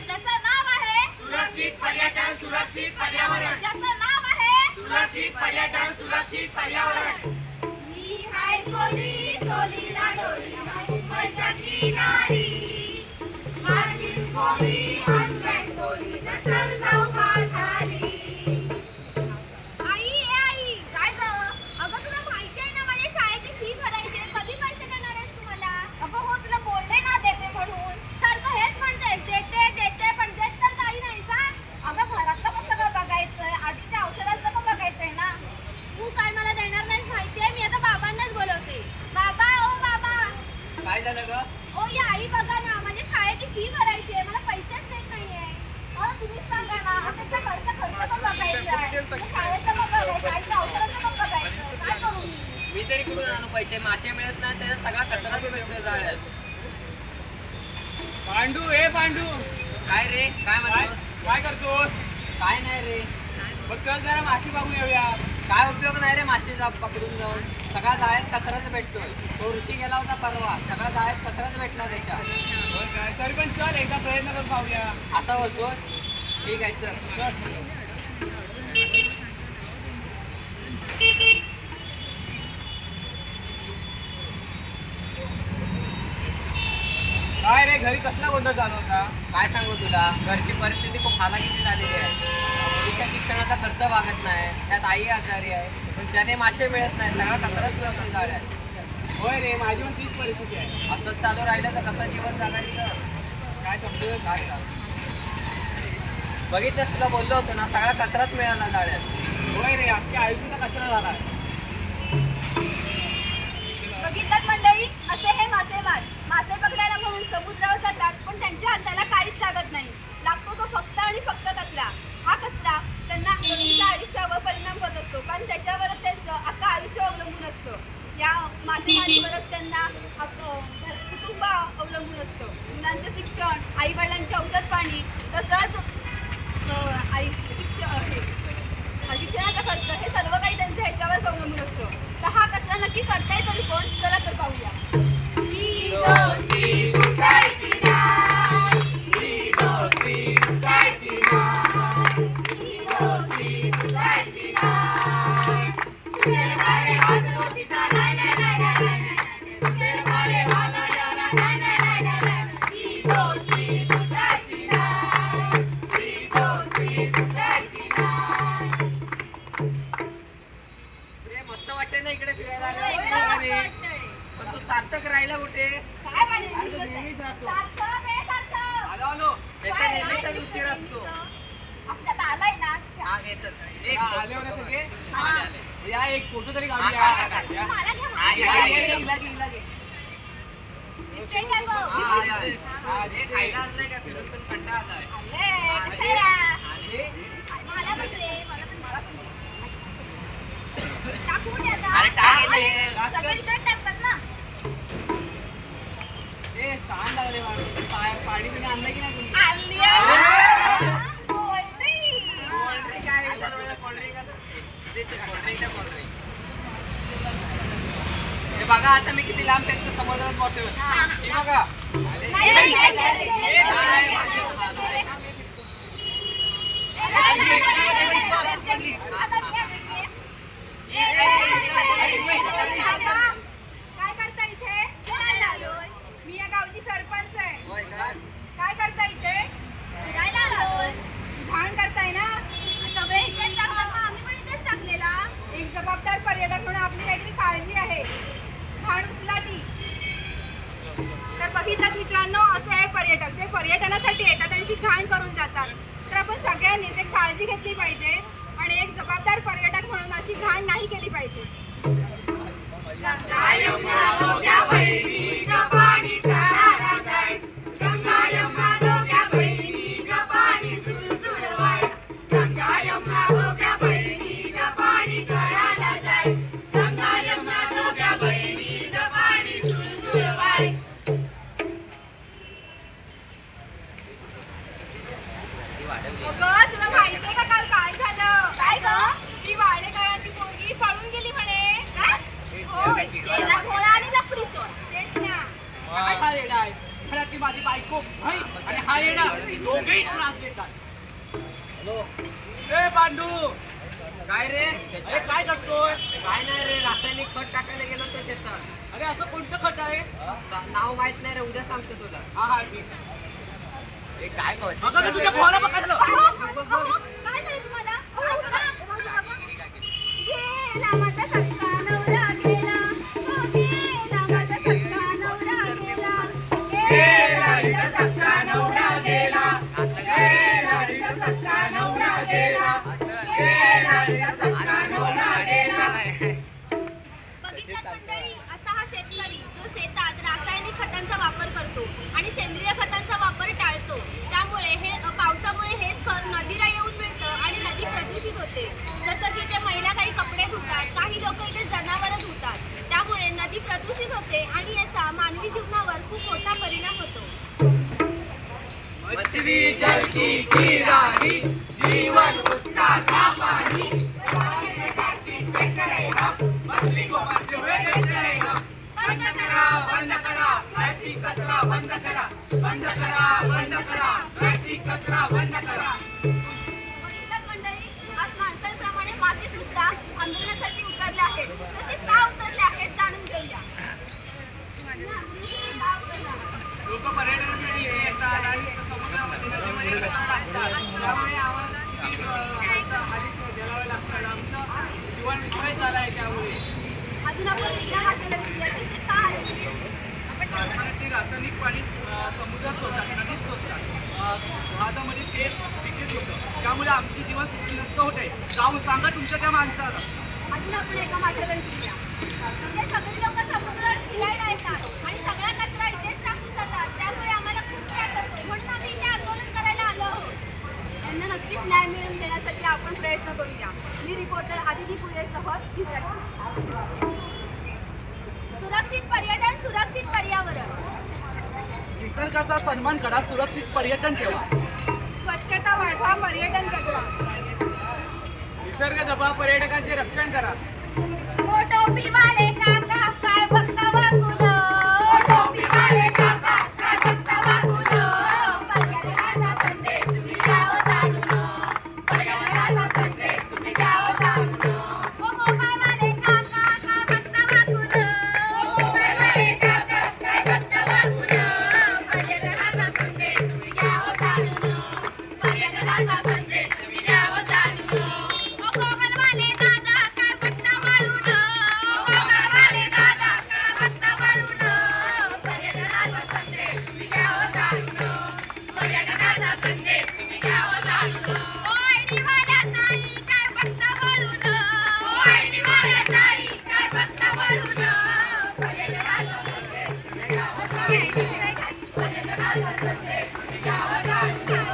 ज्याचं नाव आहे सुरक्षित पर्यटन सुरक्षित पर्यावरण. ज्याचं नाव आहे सुरक्षित पर्यटन सुरक्षित पर्यावरण. मी हाय कोली सोलीला डोली मुंबईच्या किनारी मागील कोली आणलंय कोली चल जाऊ बाजारी. आई काय गं? अगं तुला माहिती आहे ना माझ्या शाळेची फी भरायची आहे. कधी पैसे देणार आहेस तू मला? अगं हो तुला बोलले ना देते म्हणून. सारखं हेच म्हणतेस देते देते पण देत तर काही नाही सांग. अगं घरातलं पण सगळं बघायचंय आधीच्या औषधांचं पण बघायचंय ना. तू काय मला देणार नाहीस माहितीये. मी आता बाबांनाच बोलवते. बाबा ओ बाबा. काय झालं ग? ओ या आई बघा ना माझ्या शाळेची फी भरायची आहे. मला पैसेच देत नाहीये. तुम्हीच सांगा ना. त्याचा खर्च पण बघायचा आहे. शाळेचं पण बघायचं आईच्या औषधाचं पण बघायचं. काय करू मी तरी कुठून आणू पैसे? मासे मिळत नाही त्याचा सगळा कचरा मिळतोय जाळ्यात. पांडू ए पांडू काय रे? काय म्हणतोस? काय करतोस? काय नाही रे. मग चल जरा माशी बघून येऊया. काय उपयोग नाही रे मासे पकडून जाऊन. सगळा जाळ्यात कचराच भेटतोय. तो ऋषी गेला होता परवा सगळा जाळ्यात कचराच भेटला त्याच्या. होय काय? तरी पण चल एकदा प्रयत्न करून पाहूया. असा बोलतो. ठीक आहे चल. काय रे घरी कसला गोंधळ चालू होता? काय सांगू तुला घरची परिस्थिती खूप हालाकीची झालेली आहे. मुलीच्या शिक्षणाचा खर्च भागत नाही. त्यात आई आजारी आहे पण त्याने मासे मिळत नाही. सगळा कचराच मिळतो जाळ्यात. होय रे माझी पण तीच परिस्थिती आहे. असंच चालू राहिलं तर कसं जीवन जगायचं? काय समजून काय का? बघितलंस तुला बोललो होतो ना सगळा कचराच मिळाला जाळ्यात. होय रे अख्ख्या आयुष्याचा कचरा झाला. बघितलं मंडळी असे हे मासेमार मासे पकडायला म्हणून समुद्रावर जातात पण त्यांच्या हाताला काहीच लागत नाही. लागतो तो फक्त आणि फक्त कचरा. हा कचरा त्यांना त्यांच्या आयुष्यावर परिणाम करत असतो कारण त्याच्यावरच त्यांचं अख्खं आयुष्य अवलंबून असतं. या मासेमारीवरच त्यांना कुटुंब अवलंबून असतं. मुलांचं शिक्षण आई वडिलांचे औषध पाणी तसंच शिक्षणाचा खर्च हे सर्व काही त्यांचं ह्याच्यावरच अवलंबून असतं. तर हा कचरा नक्की करता येतो कोण? चला तर पाहूया. ही दोस्ती तुटायची नाही. ही दोस्ती तुटायची नाही. ही दोस्ती तुटायची नाही. सुटेल मारे हात दोस्तीचा नाही नाही नाही नाही नाही. सुटेल मारे हात याला नाही नाही नाही नाही. ही दोस्ती तुटायची नाही. ही दोस्ती तुटायची नाही. मस्त वाटते ना इकडे फिरायला एकदम आल्यावर? मस्त वाटतंय. पण तू सार्थक राहिला कुठे? काय पाहिजे? सार्थक आहे सार्थक. आलो आलो. त्याचा नेहमीचा उशीर असतो. असल्यात आलाय ना. हा घे चल. एक आले होते सगळे. आले, आले. या एक फोटो तरी हा, काढूया. काढ, काढ, काढ. या. मला घ्या, हा, मला या, घ्या. या, या. इला घे. दिसतंय का गं? हा, आला. हे खायला आणलंय का? फिरून पण कंटाळा आलाय. आले, कशाला? आणि मला पण दे, मला पण दे. टाकू दे आता. अरे टाक इथे. सगळीकडे टाकतात ना. ए ताण लागले मला. पाणी पिणे आणलं की नाही तुम्ही? आणली आहे. कोल्ड्रिंक. कोल्ड्रिंक आहे. दरवेळेला कोल्ड्रिंक असं. दे चल, कोल्ड्रिंक द्या, कोल्ड्रिंक. हे बघा आता मी किती लांब फेकतो समुद्रात बॉटल. हे बघा. नाही, नाही, नाही, नाही, नाही. काय माझ्या बाजूला. काय करता इथे? फिरायला आलोय. मी या गावची सरपंच आहे. होय का? काय करता इथे? फिरायला आलोय. घाण करताय ना? सगळे इथेच टाकतात मग आम्ही पण इथेच टाकलेला. एक जबाबदार पर्यटक म्हणून आपली काहीतरी काळजी आहे. घाण उचला ती. तर बघितलं मित्रांनो असे आहे पर्यटक जे पर्यटनासाठी येतात आणि अशी घाण करून जातात. तर आपण सगळ्यांनी ते काळजी घेतली पाहिजे आणि एक जबाबदार पर्यटक म्हणून अशी घाण नाही केली पाहिजे. गंगा यमुना दोघ्या बहिणीचं पाणी तळाला जाय. गंगा यमुना दोघ्या बहिणीचं पाणी सुळसुळ वाय. गंगा यमुना दोघ्या बहिणीचं पाणी तळाला जाय. गंगा यमुना दोघ्या बहिणीचं पाणी सुळसुळ वाय. अगं तुला माहितीये का काल काय झालं? काय गं? ती वाडेकरांची पोरगी पळून गेली म्हणे. काय? हो, केला भोळा आणि लपडी सोड. तेच ना. काय येडा आहे? मला ती माझी बायको म्हैस आणि हा येणा दोघेही त्रास देतात. ए पांडू, काय रे? अरे काय करतोय? काय नाही रे, रासायनिक खत टाकायला गेलो तो शेतात. अरे असं कोणतं खत आहे? नाव माहित नाही रे, उद्या सांगतो तुला. हा ठीक आहे. काय अगं मी तुझ्या भावाला पकडलं. काय झालं तुम्हाला? गेला माझा सक्का नवरा गेला, गेला माझा सक्का नवरा गेला, गेला तिचा सक्का नवरा गेला, गेला तिचा सक्का नवरा गेला, गेला तिचा सक्का नवरा गेला. बघितलात मंडळी, असा हा शेतकरी जो शेतात रासायनिक खतांचा वापर करतो आणि सेंद्रिय खतांचा वापर टाळतो. त्यामुळे पावसामुळे हेच खत नदीला येऊन मिळतं आणि नदी प्रदूषित होते. जसं की ते महिला काही कपडे धुतात, काही लोक इथे जनावरं धुतात. त्यामुळे नदी प्रदूषित होते आणि याचा मानवी जीवनावर खूप मोठा परिणाम होतो. मछली जल की किरानी, जीवन उसका था पानी. मछली को मरते हुए देखते रहे हम. बंद करा प्लास्टिक कचरा बंद करा, बंद करा प्लास्टिक कचरा बंद करा. बघितलात मंडळी, आज माणसांप्रमाणे मासे सुद्धा आंदोलनासाठी उतरले आहेत. तर ते का उतरले आहेत जाणून घेऊया. लोक पर्यटनासाठी येतात आणि समुद्रामध्ये नदीमध्ये कचरा टाकतात. त्यामुळे आम्हाला किती हानी झेलावे लागतात. आमचं जीवन विस्कळीत झालं आहे त्यामुळे. अजून आपण दुसऱ्या माशाला विचारूया की ते का आहे. कारखान्यातील रासायनिक पाणी समुद्रात सोडतात, नदीत सोडतात. जहाजामध्ये तेल लिकेज होतं. त्यामुळे आमची जीवन नष्ट होते. जाऊन सांगा तुमच्या त्या माणसाला. अजून आपण एका माशाला विचारूया. म्हणजे सगळे लोक समुद्रावर फिरायला येतात आणि सगळा कचरा इथेच टाकून जातात. त्यामुळे आम्हाला खूप त्रास होतो. म्हणून आम्ही इथे आंदोलन करायला आलो आहोत. यांना नक्कीच न्याय मिळवून देण्यासाठी आपण प्रयत्न करूया. मी रिपोर्टर आदिती पुळेसह दिव्या. सुरक्षित पर्यटन, सुरक्षित पर्यावरण. निसर्गाचा सन्मान करा, सुरक्षित पर्यटन ठेवा. स्वच्छता वाढवा, पर्यटन जगवा. निसर्ग जपा, पर्यटकांचे रक्षण करा. ओ टोपीवाले काका काय बघता वागून, ओ टोपीवाले काका काय बघता वागून. पर्यटनाचा संदेश तुम्ही द्यावं जाणून, पर्यटनाचा संदेश तुम्ही द्यावं जाणून. ओ मोबाईलवाले काका काय बघता वागून, ओ मोबाईलवाले काका काय बघता वागून. पर्यटनाचा संदेश तुम्ही द्यावं जाणून, पर्यटनाचा संदेश तुम्ही द्यावं जाणून. ओ गोगलवाले दादा काय बघता वाळून, ओ गोगलवाले दादा काय बघता वाळून. पर्यटनाचा संदेश तुम्ही द्यावं जाणून, पर्यटनाचा संदेश तुम्ही द्यावं जाणून. ओ आयडीवाल्या ताई काय बघता वाळून, ओ आयडीवाल्या ताई काय बघता वाळून. पर्यटनाचा संदेश तुम्ही द्यावं जाणून, पर्यटनाचा संदेश तुम्ही द्यावं जाणून.